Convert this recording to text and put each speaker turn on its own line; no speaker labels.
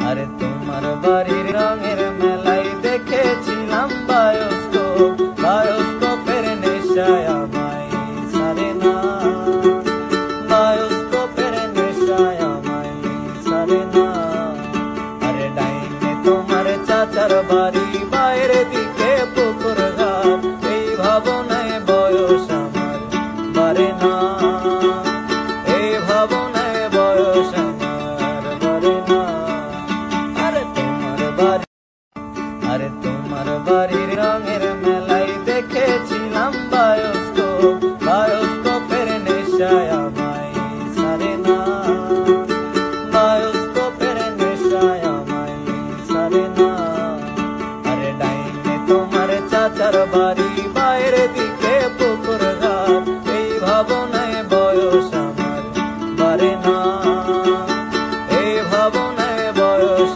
আরে তোমার বাড়ির রঙের মেলায় দেখেছিলাম বায়োস্কোপ, বায়োস্কোপের নেশায় আমায় ছাড়ে না, বায়োস্কোপের নেশায় আমায় ছাড়ে না। আরে ডাইনে তোমার চাচার বাড়ি, বাইরের দিকে পুকুর ঘাট, এই ভাবনায় বয়স আমার বাড়ে না, এই ভাবনায় বয়স আমার বাড়ে না। আরে তোমার বাড়ির রঙের মেলায় দেখেছিলাম বায়োস্কোপ, বায়োস্কোপের নেশায় আমায় ছাড়ে না, বায়োস্কোপের নেশায় আমায় ছাড়ে না। আরে ডাইনে তোমার চাচার বাড়ি, বাইরের দিকে পুকুর ঘাট, এই ভাবনায় বয়স আমার বাড়ে না, এই ভাবনায় বয়স